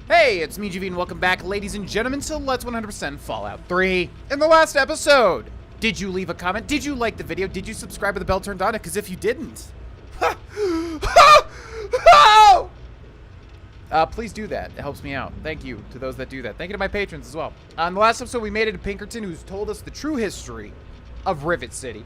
Hey, it's me, GV, and welcome back, ladies and gentlemen, to Let's 100% Fallout 3. In the last episode, did you leave a comment? Did you like the video? Did you subscribe with the bell turned on? Because if you didn't, please do that. It helps me out. Thank you to those that do that. Thank you to my patrons as well. On the last episode, we made it to Pinkerton, who's told us the true history of Rivet City.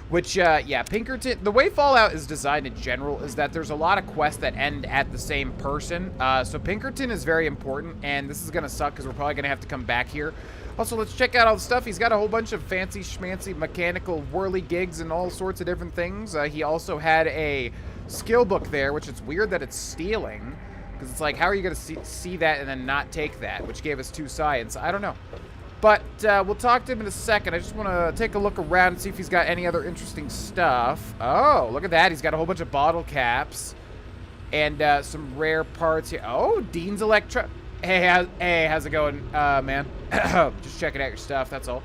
Which, yeah, Pinkerton, the way Fallout is designed in general is that there's a lot of quests that end at the same person. So Pinkerton is very important, and this is going to suck because we're probably going to have to come back here. Also, let's check out all the stuff. He's got a whole bunch of fancy schmancy mechanical whirly gigs and all sorts of different things. He also had a skill book there, which it's weird that it's stealing. Because it's like, how are you going to see that and then not take that? Which gave us 2 science. I don't know. But we'll talk to him in a second. I just want to take a look around and see if he's got any other interesting stuff. Oh, look at that. He's got a whole bunch of bottle caps and some rare parts here. Oh, Dean's Electro. Hey, how's it going, man? Just checking out your stuff, that's all.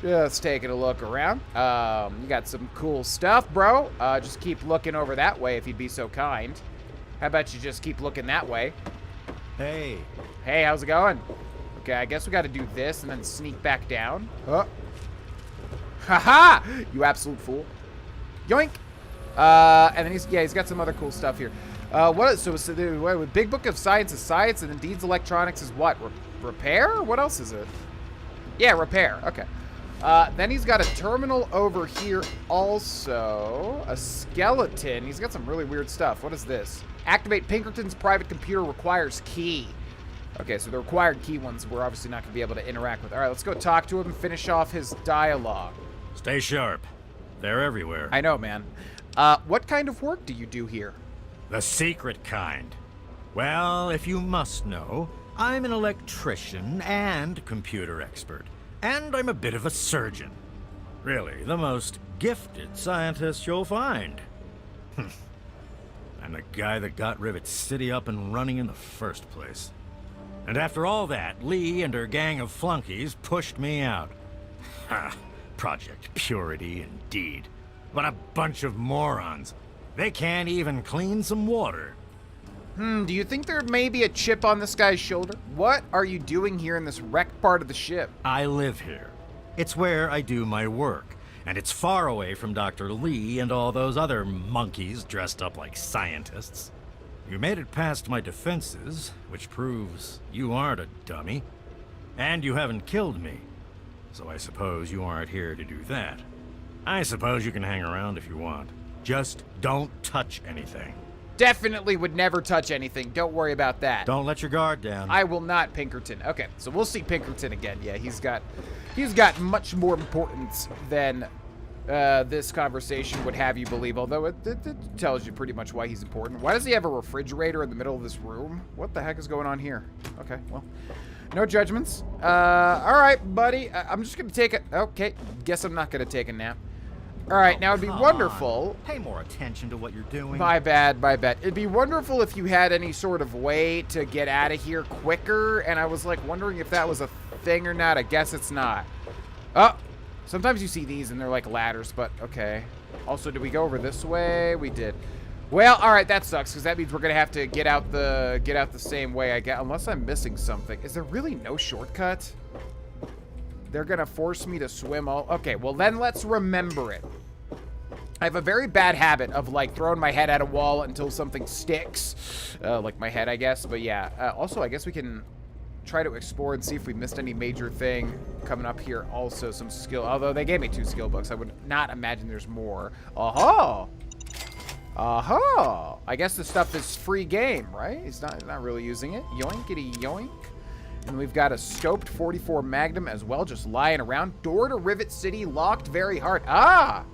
Just taking a look around. You got some cool stuff, bro. Just keep looking over that way if you'd be so kind. How about you just keep looking that way? Hey. Hey, how's it going? Okay, I guess we got to do this and then sneak back down. Haha! You absolute fool. Yoink! And then he's got some other cool stuff here. What Big Book of Science is science, and then Dean's Electronics is what? Repair? What else is it? Yeah, repair. Okay. Then he's got a terminal over here also. A skeleton. He's got some really weird stuff. What is this? Activate Pinkerton's private computer requires key. Okay, so the required key ones we're obviously not going to be able to interact with. All right, let's go talk to him and finish off his dialogue. Stay sharp. They're everywhere. I know, man. What kind of work do you do here? The secret kind. Well, if you must know, I'm an electrician and computer expert. And I'm a bit of a surgeon. Really, the most gifted scientist you'll find. I'm the guy that got Rivet City up and running in the first place. And after all that, Lee and her gang of flunkies pushed me out. Ha! Project Purity, indeed. What a bunch of morons. They can't even clean some water. Do you think there may be a chip on this guy's shoulder? What are you doing here in this wrecked part of the ship? I live here. It's where I do my work. And it's far away from Dr. Lee and all those other monkeys dressed up like scientists. You made it past my defenses, which proves you aren't a dummy. And you haven't killed me. So I suppose you aren't here to do that. I suppose you can hang around if you want. Just don't touch anything. Definitely would never touch anything. Don't worry about that. Don't let your guard down. I will not, Pinkerton. Okay, so we'll see Pinkerton again. Yeah, he's got much more importance than this conversation would have you believe, although it tells you pretty much why he's important. Why does he have a refrigerator in the middle of this room? What the heck is going on here? Okay, well, no judgments. All right, buddy. I'm just going to take it. Okay, guess I'm not going to take a nap. All right, now it'd be wonderful. Pay more attention to what you're doing. My bad, my bad. It'd be wonderful if you had any sort of way to get out of here quicker, and I was like wondering if that was a thing or not. I guess it's not. Oh, sometimes you see these and they're like ladders, but okay. Also, did we go over this way? We did. Well, all right, that sucks because that means we're gonna have to get out the same way, I guess, unless I'm missing something. Is there really no shortcut? They're gonna force me to swim all. Okay, well then let's remember it. I have a very bad habit of like throwing my head at a wall until something sticks, like my head, I guess. But yeah. Also, I guess we can try to explore and see if we missed any major thing coming up here. Also, some skill. Although they gave me 2 skill books, I would not imagine there's more. Aha! Aha! I guess this stuff is free game, right? He's not really using it. Yoinkity yoink. And we've got a scoped 44 Magnum as well, just lying around. Door to Rivet City locked very hard. Ah!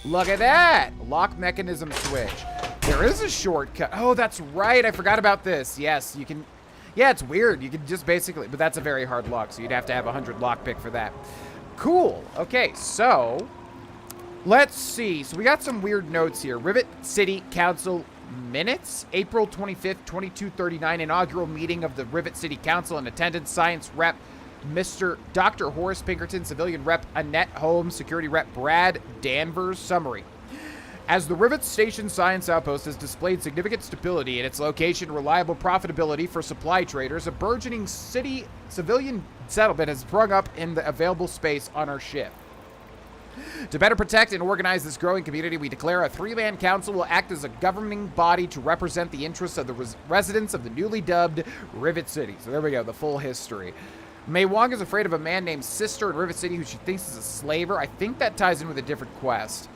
Look at that! Lock mechanism switch. There is a shortcut. Oh, that's right. I forgot about this. Yes, you can. Yeah, it's weird. You can just basically, but that's a very hard lock, so you'd have to have 100 lockpick for that. Cool. Okay, so let's see. So we got some weird notes here. Rivet City Council minutes, April 25th, 2239, inaugural meeting of the Rivet City Council. In attendance, science rep Dr. Horace Pinkerton, civilian rep Annette Holmes, security rep Brad Danvers. Summary. As the Rivet Station Science Outpost has displayed significant stability in its location and reliable profitability for supply traders, a burgeoning civilian settlement has sprung up in the available space on our ship. To better protect and organize this growing community, we declare a 3-man council will act as a governing body to represent the interests of the residents of the newly dubbed Rivet City. So there we go, the full history. Mei Wong is afraid of a man named Sister in Rivet City who she thinks is a slaver. I think that ties in with a different quest.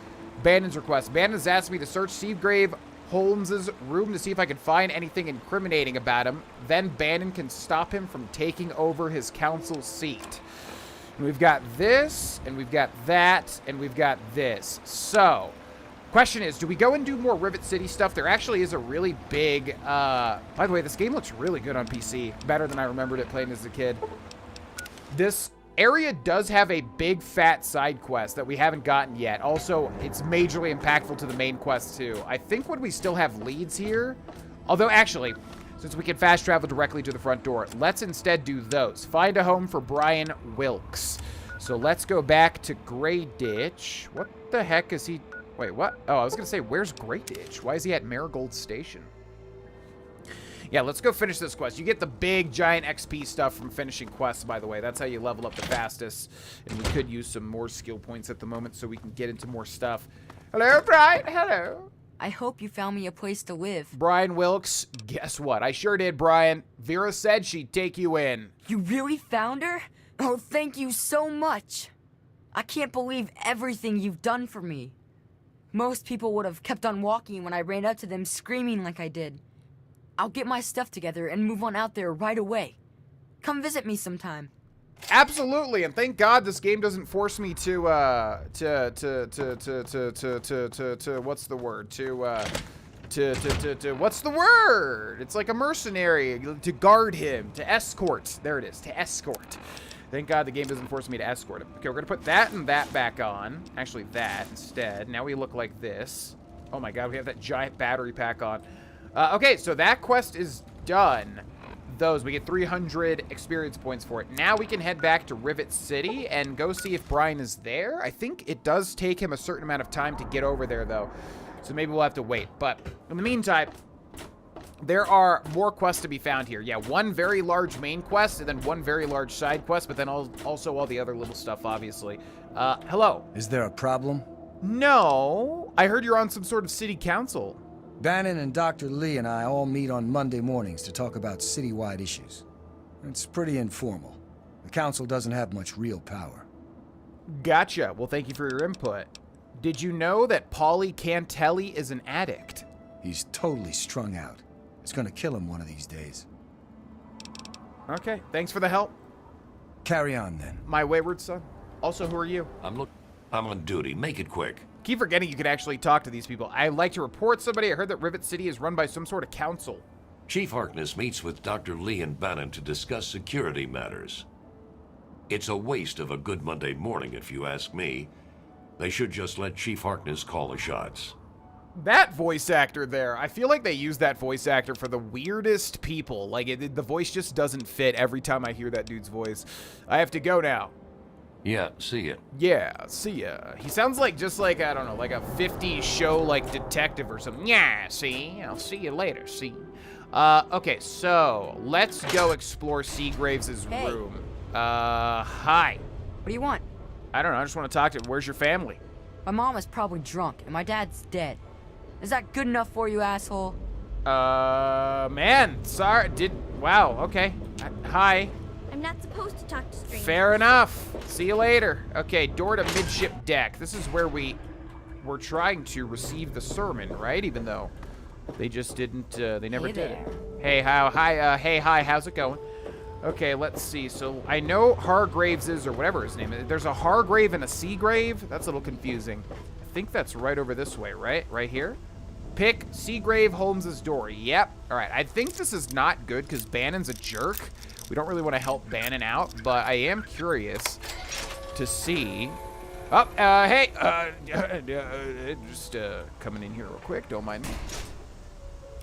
Bandon's request. Bandon has asked me to search Seagrave Holmes's room to see if I can find anything incriminating about him. Then Bandon can stop him from taking over his council seat. And we've got this, and we've got that, and we've got this. So, question is, do we go and do more Rivet City stuff? There actually is a really big, by the way, this game looks really good on PC. Better than I remembered it playing as a kid. This area does have a big, fat side quest that we haven't gotten yet. Also, it's majorly impactful to the main quest, too. I think when we still have leads here, although, actually, since we can fast travel directly to the front door, let's instead do those. Find a home for Brian Wilkes. So let's go back to Grey Ditch. What the heck is he... Wait, what? Oh, I was going to say, where's Grey Ditch? Why is he at Marigold Station? Yeah, let's go finish this quest. You get the big, giant XP stuff from finishing quests, by the way. That's how you level up the fastest. And we could use some more skill points at the moment so we can get into more stuff. Hello, Brian. Hello. I hope you found me a place to live. Brian Wilkes, guess what? I sure did, Brian. Vera said she'd take you in. You really found her? Oh, thank you so much. I can't believe everything you've done for me. Most people would have kept on walking when I ran up to them screaming like I did. I'll get my stuff together and move on out there right away. Come visit me sometime. Absolutely, and thank God this game doesn't force me to what's the word? What's the word? It's like a mercenary, to guard him, to escort. There it is, to escort. Thank God the game doesn't force me to escort him. Okay, we're gonna put that and that back on. Actually, that instead. Now we look like this. Oh my God, we have that giant battery pack on. Okay, so that quest is done. Those, we get 300 experience points for it. Now we can head back to Rivet City and go see if Brian is there. I think it does take him a certain amount of time to get over there, though. So maybe we'll have to wait. But in the meantime, there are more quests to be found here. Yeah, one very large main quest and then one very large side quest, but then also all the other little stuff, obviously. Hello. Is there a problem? No. I heard you're on some sort of city council. Bannon and Dr. Lee and I all meet on Monday mornings to talk about citywide issues. It's pretty informal. The council doesn't have much real power. Gotcha. Well, thank you for your input. Did you know that Paulie Cantelli is an addict? He's totally strung out. It's gonna kill him one of these days. Okay, thanks for the help. Carry on, then. My wayward son. Also, who are you? I'm on duty. Make it quick. Keep forgetting you can actually talk to these people. I'd like to report somebody. I heard that Rivet City is run by some sort of council. Chief Harkness meets with Dr. Lee and Bannon to discuss security matters. It's a waste of a good Monday morning, if you ask me. They should just let Chief Harkness call the shots. That voice actor there, I feel like they use that voice actor for the weirdest people. Like, the voice just doesn't fit every time I hear that dude's voice. I have to go now. Yeah, see ya. Yeah, see ya. He sounds like just like, I don't know, like a 50s show like detective or something. Yeah, see? I'll see you later, see? Okay, so let's go explore Seagraves' room. Hi. What do you want? I don't know, I just want to talk to him. Where's your family? My mom is probably drunk and my dad's dead. Is that good enough for you, asshole? Man, sorry, wow, okay. Hi. I'm not supposed to talk to strangers. Fair enough. See you later. Okay, door to midship deck. This is where we're trying to receive the sermon, right? Even though they just didn't, they never did it. Hey, hi, how's it going? Okay, let's see. So I know Hargraves is, or whatever his name is. There's a Hargrave and a Seagrave. That's a little confusing. I think that's right over this way, right? Right here? Pick Seagrave Holmes's door. Yep. All right. I think this is not good because Bannon's a jerk. We don't really want to help Bannon out, but I am curious to see. Oh, hey, just coming in here real quick. Don't mind me.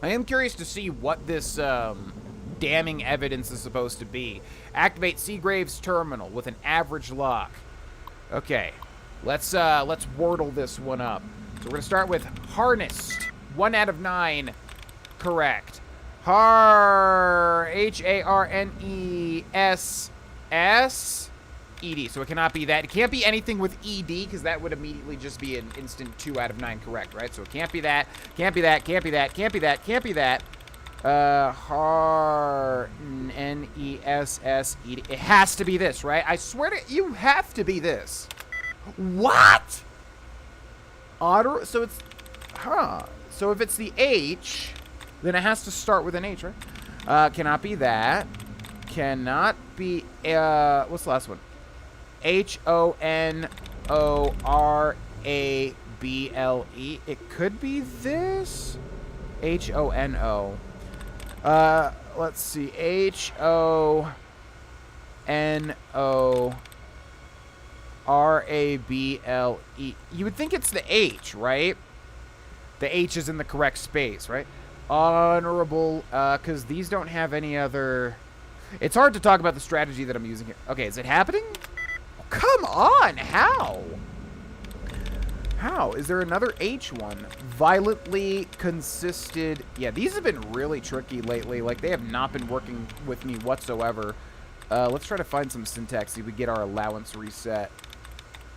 I am curious to see what this damning evidence is supposed to be. Activate Seagrave's terminal with an average lock. Okay, let's wordle this one up. So we're going to start with harnessed. 1 out of 9 correct. H-A-R-N-E-S-S-E-D. So it cannot be that. It can't be anything with E-D, because that would immediately just be an instant 2 out of 9 correct, right? So it can't be that. Can't be that. Can't be that. Can't be that. Can't be that. N-E-S-S-E-D. It has to be this, right? I swear to you, have to be this. What? Otter. So it's, So if it's the H, then it has to start with an H, right? Cannot be that. Cannot be. What's the last one? H-O-N-O-R-A-B-L-E. It could be this. H-O-N-O. Let's see. H-O-N-O-R-A-B-L-E. You would think it's the H, right? The H is in the correct space, right? Honorable, because these don't have any other... It's hard to talk about the strategy that I'm using here. Okay, is it happening? Oh, come on! How? How? Is there another H one? Violently consisted... Yeah, these have been really tricky lately. Like, they have not been working with me whatsoever. Let's try to find some syntax, see if we get our allowance reset.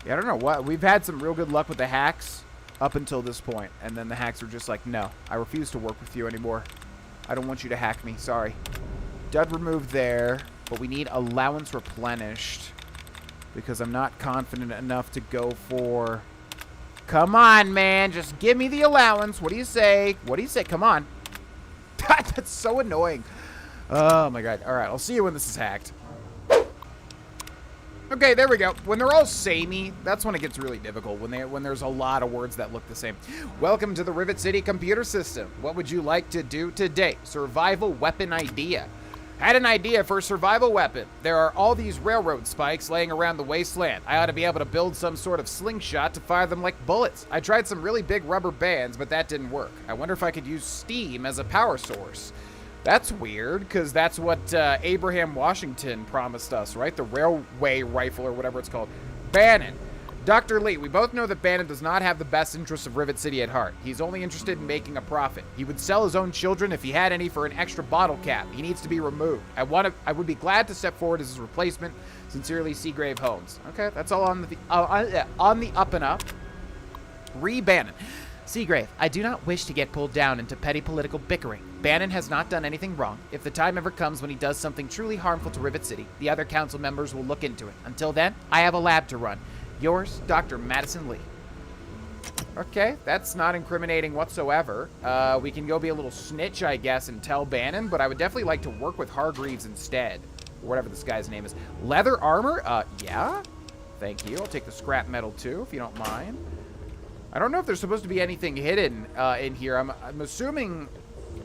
Yeah, I don't know what. We've had some real good luck with the hacks up until this point, and then the hacks are just like, no, I refuse to work with you anymore. I don't want you to hack me. Sorry. Dud removed there, but we need allowance replenished because I'm not confident enough to go for... Come on, man. Just give me the allowance. What do you say? What do you say? Come on. That's so annoying. Oh, my God. All right, I'll see you when this is hacked. Okay, there we go. When they're all samey, that's when it gets really difficult, when there's a lot of words that look the same. Welcome to the Rivet City computer system. What would you like to do today? Survival weapon idea. Had an idea for a survival weapon. There are all these railroad spikes laying around the wasteland. I ought to be able to build some sort of slingshot to fire them like bullets. I tried some really big rubber bands, but that didn't work. I wonder if I could use steam as a power source. That's weird, because that's what Abraham Washington promised us, right? The railway rifle or whatever it's called. Bannon. Dr. Lee, we both know that Bannon does not have the best interests of Rivet City at heart. He's only interested in making a profit. He would sell his own children if he had any for an extra bottle cap. He needs to be removed. I would be glad to step forward as his replacement. Sincerely, Seagrave Holmes. Okay, that's all on the up and up. Bannon. Seagrave, I do not wish to get pulled down into petty political bickering. Bannon has not done anything wrong. If the time ever comes when he does something truly harmful to Rivet City, the other council members will look into it. Until then, I have a lab to run. Yours, Dr. Madison Lee. Okay, that's not incriminating whatsoever. We can go be a little snitch, I guess, and tell Bannon, but I would definitely like to work with Hargreaves instead. Or whatever this guy's name is. Leather armor? Yeah. Thank you. I'll take the scrap metal, too, if you don't mind. I don't know if there's supposed to be anything hidden in here. I'm assuming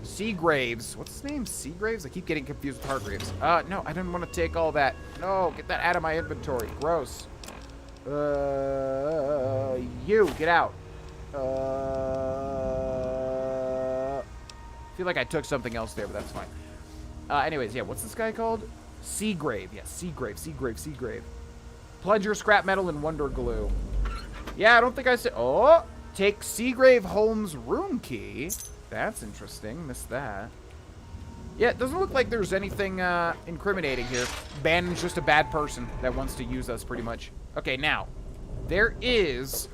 Seagraves. What's his name? Seagraves? I keep getting confused with Hargreaves. No, I didn't want to take all that. No, get that out of my inventory. Gross. You, get out. I feel like I took something else there, but that's fine. Anyways, yeah, what's this guy called? Seagrave. Yeah, Seagrave. Plunger, scrap metal, and wonder glue. Yeah, I don't think I said... Oh! Take Seagrave Holmes' room key. That's interesting. Missed that. Yeah, it doesn't look like there's anything incriminating here. Bannon's just a bad person that wants to use us, pretty much. Okay, now. There is...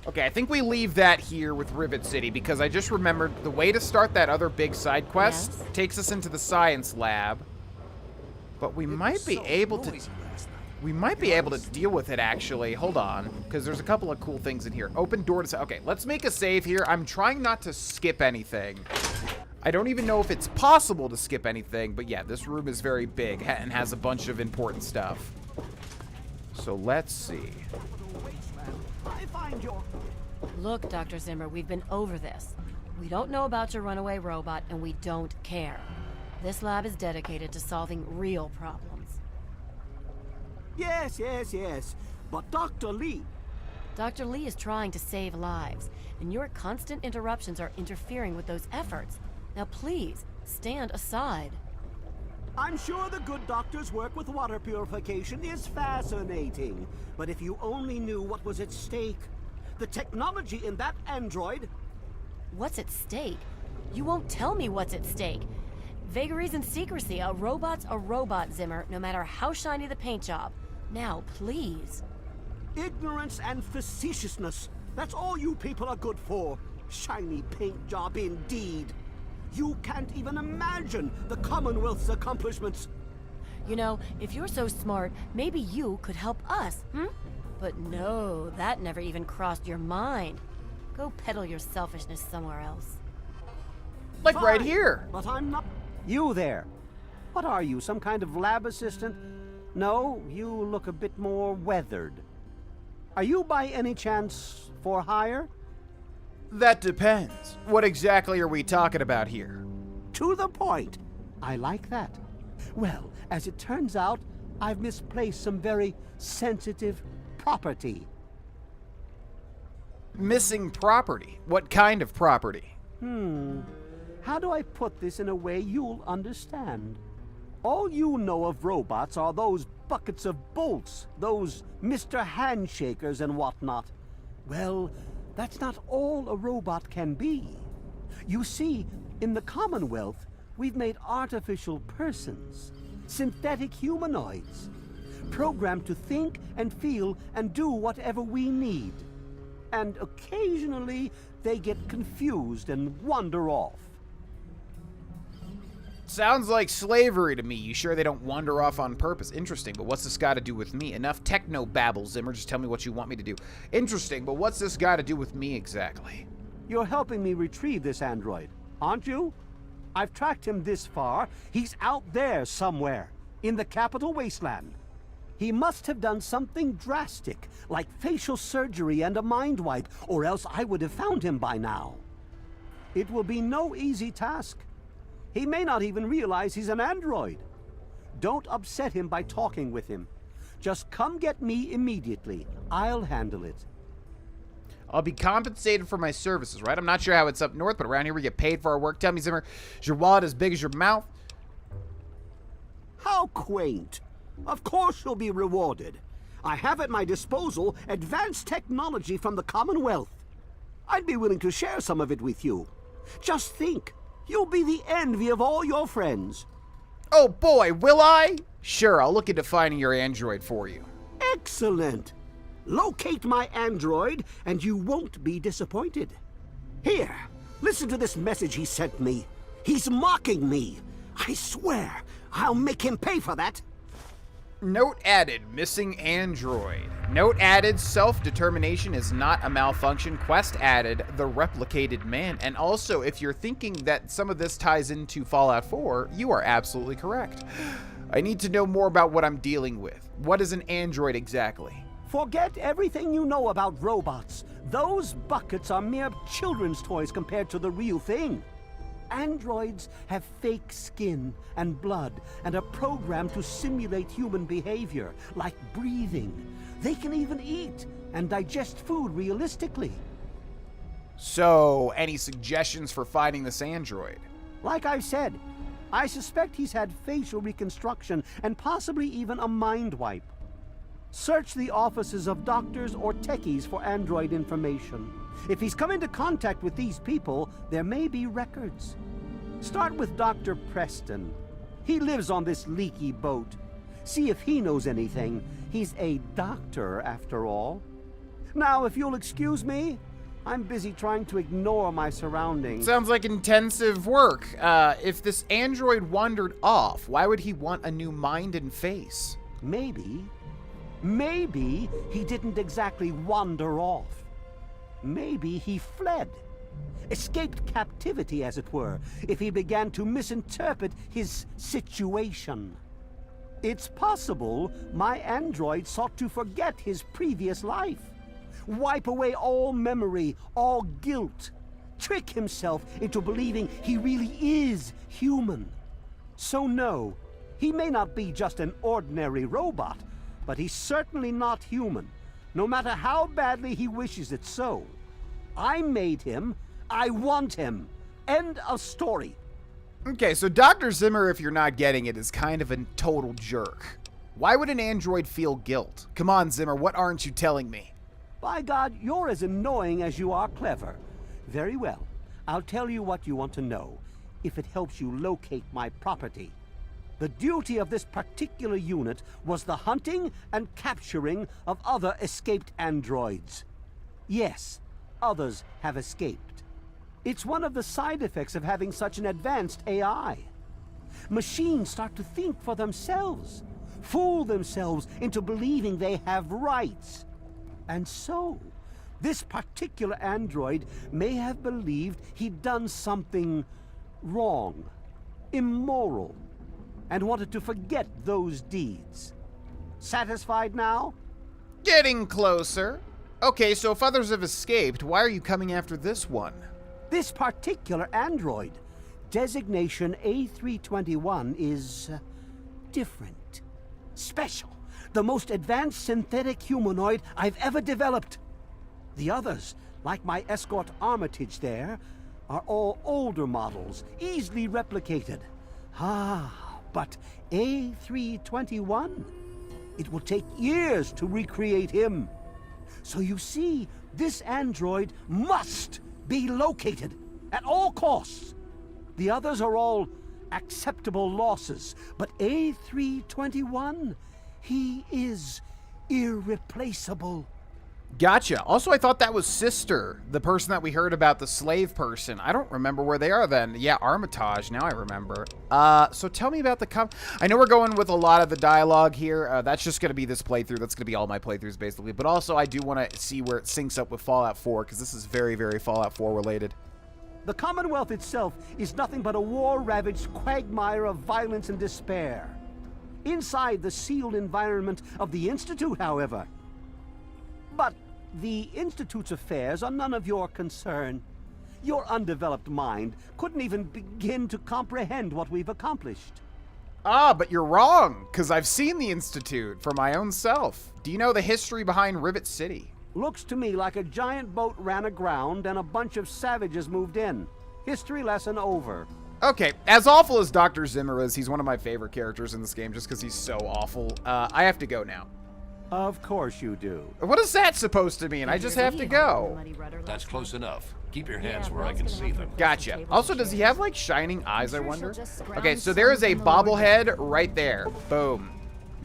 Okay, I think we leave that here with Rivet City, because I just remembered the way to start that other big side quest takes us into the science lab. But we might be able to... We might be able to deal with it, actually. Hold on, because there's a couple of cool things in here. Open door to... Okay, let's make a save here. I'm trying not to skip anything. I don't even know if it's possible to skip anything, but yeah, this room is very big and has a bunch of important stuff. So let's see. Look, Dr. Zimmer, we've been over this. We don't know about your runaway robot, and we don't care. This lab is dedicated to solving real problems. Yes. But Dr. Lee... Dr. Lee is trying to save lives, and your constant interruptions are interfering with those efforts. Now please, stand aside. I'm sure the good doctor's work with water purification is fascinating. But if you only knew what was at stake. The technology in that android... What's at stake? You won't tell me what's at stake. Vagaries and secrecy. A robot's a robot, Zimmer, no matter how shiny the paint job. Now, please. Ignorance and facetiousness. That's all you people are good for. Shiny paint job indeed. You can't even imagine the Commonwealth's accomplishments. You know, if you're so smart, maybe you could help us, But no, that never even crossed your mind. Go peddle your selfishness somewhere else. Like Fine, right here. But I'm not... You there. What are you, some kind of lab assistant? No, you look a bit more weathered. Are you by any chance for hire? That depends. What exactly are we talking about here? To the point. I like that. Well, as it turns out, I've misplaced some very sensitive property. Missing property? What kind of property? How do I put this in a way you'll understand? All you know of robots are those buckets of bolts, those Mr. Handshakers and whatnot. Well, that's not all a robot can be. You see, in the Commonwealth, we've made artificial persons, synthetic humanoids, programmed to think and feel and do whatever we need. And occasionally, they get confused and wander off. Sounds like slavery to me. You sure they don't wander off on purpose? Interesting, but what's this got to do with me? Enough techno-babble, Zimmer. Just tell me what you want me to do. Interesting, but what's this got to do with me exactly? You're helping me retrieve this android, aren't you? I've tracked him this far. He's out there somewhere, in the capital Wasteland. He must have done something drastic, like facial surgery and a mind wipe, or else I would have found him by now. It will be no easy task. He may not even realize he's an android. Don't upset him by talking with him. Just come get me immediately. I'll handle it. I'll be compensated for my services, right? I'm not sure how it's up north, but around here we get paid for our work. Tell me, Zimmer, is your wallet as big as your mouth? How quaint. Of course you'll be rewarded. I have at my disposal advanced technology from the Commonwealth. I'd be willing to share some of it with you. Just think, you'll be the envy of all your friends. Oh boy, will I? Sure, I'll look into finding your android for you. Excellent. Locate my android, and you won't be disappointed. Here, listen to this message he sent me. He's mocking me. I swear, I'll make him pay for that. Note added, missing android. Note added, self-determination is not a malfunction. Quest added, the replicated man. And also, if you're thinking that some of this ties into Fallout 4, you are absolutely correct. I need to know more about what I'm dealing with. What is an android exactly? Forget everything you know about robots. Those buckets are mere children's toys compared to the real thing. Androids have fake skin and blood and are programmed to simulate human behavior, like breathing. They can even eat and digest food realistically. So, any suggestions for finding this android? Like I said, I suspect he's had facial reconstruction and possibly even a mind wipe. Search the offices of doctors or techies for android information. If he's come into contact with these people, there may be records. Start with Dr. Preston. He lives on this leaky boat. See if he knows anything. He's a doctor, after all. Now, if you'll excuse me, I'm busy trying to ignore my surroundings. Sounds like intensive work. If this android wandered off, why would he want a new mind and face? Maybe he didn't exactly wander off. Maybe he fled. Escaped captivity, as it were, if he began to misinterpret his situation. It's possible my android sought to forget his previous life, wipe away all memory, all guilt, trick himself into believing he really is human. So no, he may not be just an ordinary robot, but he's certainly not human, no matter how badly he wishes it so. I made him. I want him. End of story. Okay, so Dr. Zimmer, if you're not getting it, is kind of a total jerk. Why would an android feel guilt? Come on, Zimmer, what aren't you telling me? By God, you're as annoying as you are clever. Very well. I'll tell you what you want to know, if it helps you locate my property. The duty of this particular unit was the hunting and capturing of other escaped androids. Yes, others have escaped. It's one of the side effects of having such an advanced AI. Machines start to think for themselves, fool themselves into believing they have rights. And so, this particular android may have believed he'd done something wrong, immoral, and wanted to forget those deeds. Satisfied now? Getting closer. Okay, so if others have escaped, why are you coming after this one? This particular android, designation A321, is different, special, the most advanced synthetic humanoid I've ever developed. The others, like my escort Armitage there, are all older models, easily replicated. But A321, it will take years to recreate him. So you see, this android must be located at all costs. The others are all acceptable losses, but A321, he is irreplaceable. Gotcha. Also, I thought that was Sister, the person that we heard about, the slave person. I don't remember where they are then. Yeah, Armitage. Now I remember. So tell me about the I know we're going with a lot of the dialogue here. That's just going to be this playthrough. That's going to be all my playthroughs, basically. But also, I do want to see where it syncs up with Fallout 4, because this is very, very Fallout 4 related. The Commonwealth itself is nothing but a war-ravaged quagmire of violence and despair. Inside the sealed environment of the Institute, however. But the Institute's affairs are none of your concern. Your undeveloped mind couldn't even begin to comprehend what we've accomplished. Ah, but you're wrong, because I've seen the Institute for my own self. Do you know the history behind Rivet City? Looks to me like a giant boat ran aground and a bunch of savages moved in. History lesson over. Okay, as awful as Dr. Zimmer is, he's one of my favorite characters in this game just because he's so awful. I have to go now. Of course you do. What is that supposed to mean? I just have to go. That's close enough. Keep your hands where I can see them. Gotcha. Also, does he have, like, shining eyes, I wonder? Okay, so there is a bobblehead right there. Boom.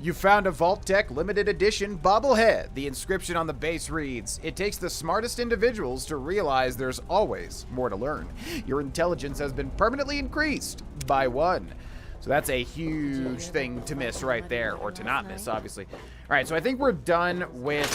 You found a Vault-Tec limited edition bobblehead. The inscription on the base reads, "It takes the smartest individuals to realize there's always more to learn. Your intelligence has been permanently increased by 1. So that's a huge thing to miss right there, or to not miss, obviously. All right, so I think we're done with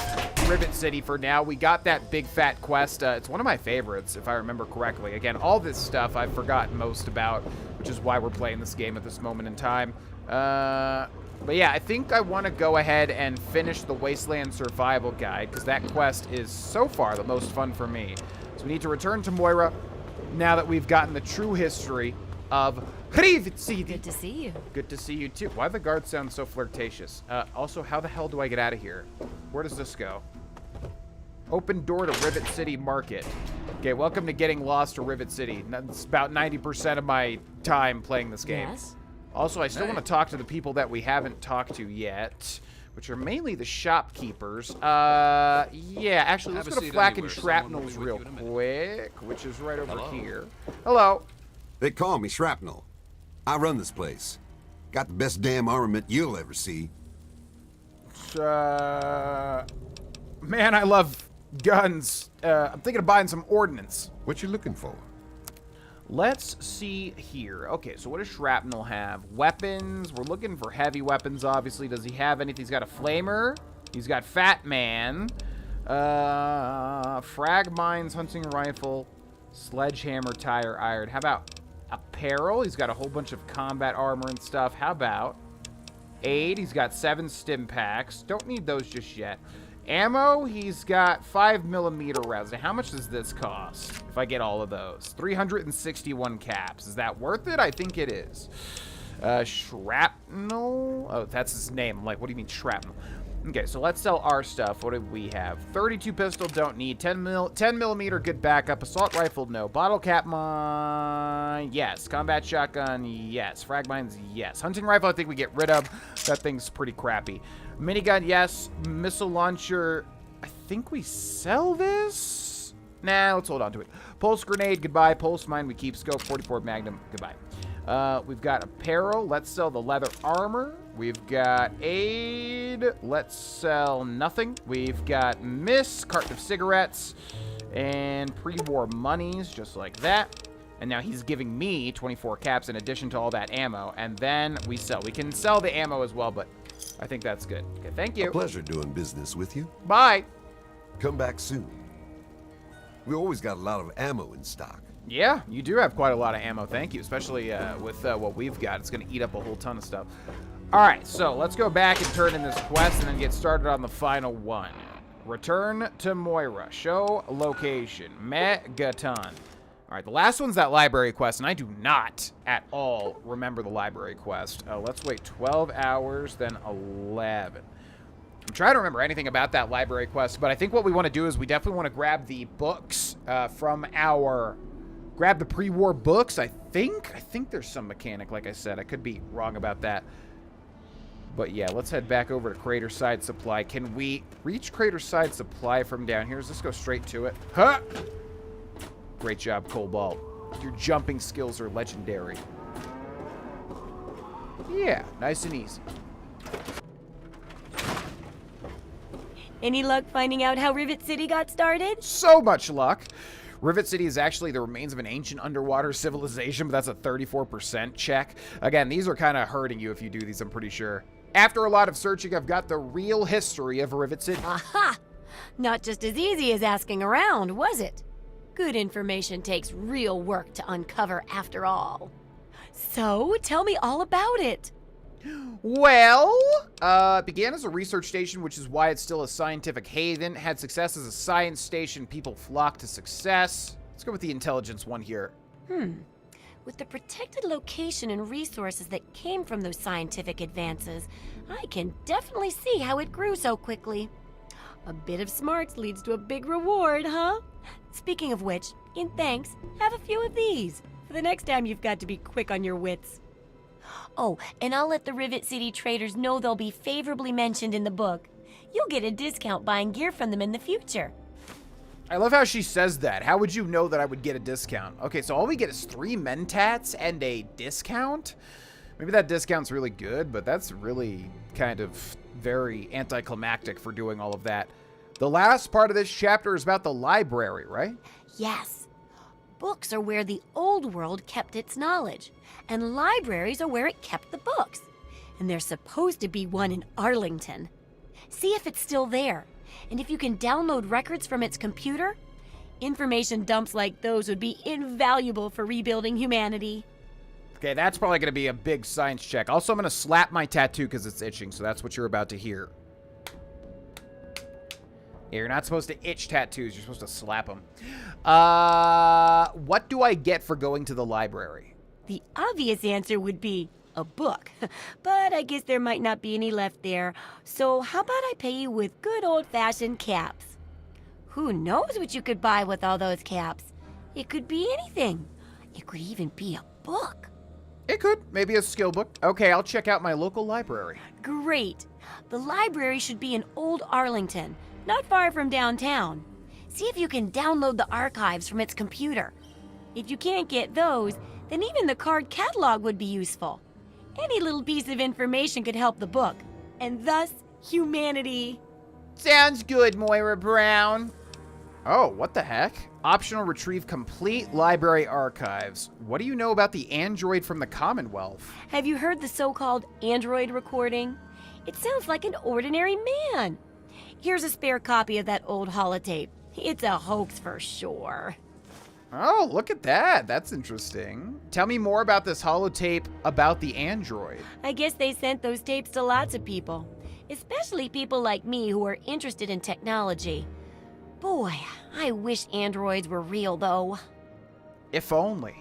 Rivet City for now. We got that big fat quest. It's one of my favorites, if I remember correctly. Again, all this stuff I've forgotten most about, which is why we're playing this game at this moment in time. But yeah, I think I want to go ahead and finish the Wasteland Survival Guide, because that quest is so far the most fun for me. So we need to return to Moira now that we've gotten the true history of Rivet City. Good to see you. Good to see you too. Why the guards sound so flirtatious? Also, how the hell do I get out of here? Where does this go? Open door to Rivet City Market. Okay, welcome to getting lost to Rivet City. That's about 90% of my time playing this game. Yes? Also, I still want to talk to the people that we haven't talked to yet, which are mainly the shopkeepers. Yeah, actually, let's go to Flak and Shrapnel's real quick, which is right over here. Hello. They call me Shrapnel. I run this place. Got the best damn armament you'll ever see. Man, I love guns. I'm thinking of buying some ordnance. What you looking for? Let's see here. Okay, so what does Shrapnel have? Weapons. We're looking for heavy weapons, obviously. Does he have anything? He's got a flamer. He's got Fat Man. Frag mines, hunting rifle, sledgehammer, tire iron. How about apparel? He's got a whole bunch of combat armor and stuff. How about aid? He's got 7 stim packs. Don't need those just yet. Ammo, he's got 5mm rounds. Now, how much does this cost if I get all of those? 361 caps. Is that worth it? I think it is. Shrapnel. Oh, that's his name. I'm like, what do you mean shrapnel? Okay, so let's sell our stuff. What do we have? 32 pistol, don't need. 10 millimeter, good backup. Assault rifle, no. Bottle cap mine, yes. Combat shotgun, yes. Frag mines, yes. Hunting rifle, I think we get rid of. That thing's pretty crappy. Minigun, yes. Missile launcher, I think we sell this? Nah, let's hold on to it. Pulse grenade, goodbye. Pulse mine, we keep. Scope 44 Magnum, goodbye. We've got apparel. Let's sell the leather armor. We've got aid. Let's sell nothing. We've got miss, carton of cigarettes, and pre-war monies, just like that. And now he's giving me 24 caps in addition to all that ammo. And then we sell. We can sell the ammo as well, but I think that's good. Okay, thank you. A pleasure doing business with you. Bye. Come back soon. We always got a lot of ammo in stock. Yeah, you do have quite a lot of ammo. Thank you, especially with what we've got. It's going to eat up a whole ton of stuff. All right, so let's go back and turn in this quest and then get started on the final one. Return to Moira. Show location. Megaton. All right, the last one's that library quest, and I do not at all remember the library quest. Let's wait 12 hours, then 11. I'm trying to remember anything about that library quest, but I think what we want to do is we definitely want to grab the books from our... Grab the pre-war books, I think. I think there's some mechanic, like I said. I could be wrong about that. But yeah, let's head back over to Craterside Supply. Can we reach Craterside Supply from down here? Does this go straight to it? Huh! Great job, Cobalt. Your jumping skills are legendary. Yeah, nice and easy. Any luck finding out how Rivet City got started? So much luck. Rivet City is actually the remains of an ancient underwater civilization, but that's a 34% check. Again, these are kind of hurting you if you do these, I'm pretty sure. After a lot of searching, I've got the real history of Rivet City. Aha! Not just as easy as asking around, was it? Good information takes real work to uncover after all. So, tell me all about it. Well, it began as a research station, which is why it's still a scientific haven. Had success as a science station. People flock to success. Let's go with the intelligence one here. With the protected location and resources that came from those scientific advances, I can definitely see how it grew so quickly. A bit of smarts leads to a big reward, huh? Speaking of which, in thanks, have a few of these. For the next time you've got to be quick on your wits. Oh, and I'll let the Rivet City traders know they'll be favorably mentioned in the book. You'll get a discount buying gear from them in the future. I love how she says that. How would you know that I would get a discount? Okay, so all we get is 3 mentats and a discount? Maybe that discount's really good, but that's really kind of very anticlimactic for doing all of that. The last part of this chapter is about the library, right? Yes. Books are where the old world kept its knowledge, and libraries are where it kept the books. And there's supposed to be one in Arlington. See if it's still there. And if you can download records from its computer, information dumps like those would be invaluable for rebuilding humanity. Okay, that's probably going to be a big science check. Also, I'm going to slap my tattoo because it's itching, so that's what you're about to hear. Yeah, you're not supposed to itch tattoos. You're supposed to slap them. What do I get for going to the library? The obvious answer would be a book. But I guess there might not be any left there. So how about I pay you with good old-fashioned caps? Who knows what you could buy with all those caps? It could be anything. It could even be a book. It could. Maybe a skill book. Okay, I'll check out my local library. Great. The library should be in Old Arlington, not far from downtown. See if you can download the archives from its computer. If you can't get those, then even the card catalog would be useful. Any little piece of information could help the book, and thus humanity. Sounds good, Moira Brown. Oh, what the heck? Optional retrieve complete library archives. What do you know about the android from the Commonwealth? Have you heard the so-called android recording? It sounds like an ordinary man. Here's a spare copy of that old holotape. It's a hoax for sure. Oh, look at that. That's interesting. Tell me more about this holotape about the android. I guess they sent those tapes to lots of people, especially people like me who are interested in technology. Boy, I wish androids were real, though. If only.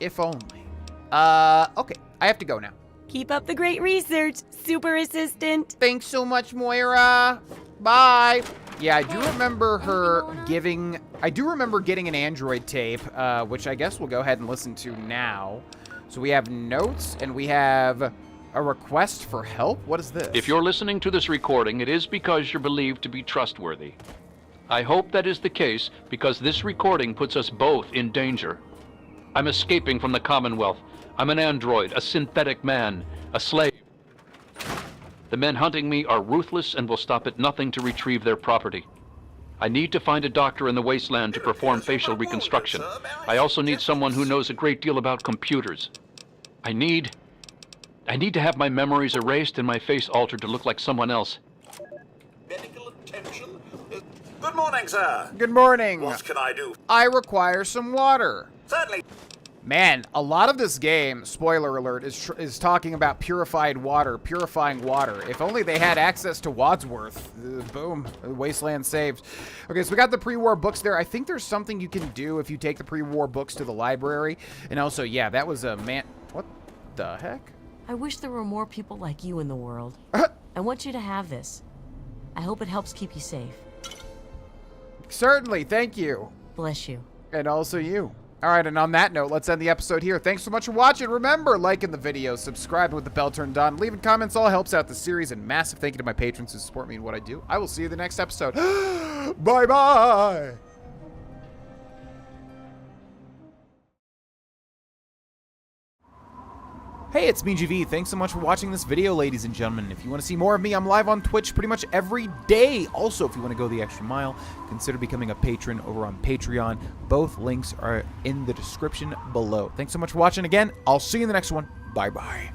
If only. Okay, I have to go now. Keep up the great research, super assistant. Thanks so much, Moira. Bye. Yeah, I do remember her giving... I do remember getting an Android tape, which I guess we'll go ahead and listen to now. So we have notes, and we have a request for help? What is this? If you're listening to this recording, it is because you're believed to be trustworthy. I hope that is the case, because this recording puts us both in danger. I'm escaping from the Commonwealth. I'm an android, a synthetic man, a slave. The men hunting me are ruthless and will stop at nothing to retrieve their property. I need to find a doctor in the Wasteland to perform facial reconstruction. I also need someone who knows a great deal about computers. I need to have my memories erased and my face altered to look like someone else. Medical attention? Good morning, sir. Good morning. What can I do? I require some water. Certainly. Man, a lot of this game, spoiler alert, is talking about purifying water. If only they had access to Wadsworth. Boom, Wasteland saved. Okay, so we got the pre-war books there. I think there's something you can do if you take the pre-war books to the library. And also, yeah, that was a man... What the heck? I wish there were more people like you in the world. I want you to have this. I hope it helps keep you safe. Certainly, thank you. Bless you. And also you. All right, and on that note, let's end the episode here. Thanks so much for watching. Remember, liking the video, subscribing with the bell turned on, leaving comments all helps out the series, and massive thank you to my patrons who support me in what I do. I will see you in the next episode. Bye-bye. Hey, it's me, GV. Thanks so much for watching this video, ladies and gentlemen. If you want to see more of me, I'm live on Twitch pretty much every day. Also, if you want to go the extra mile, consider becoming a patron over on Patreon. Both links are in the description below. Thanks so much for watching again. I'll see you in the next one. Bye-bye.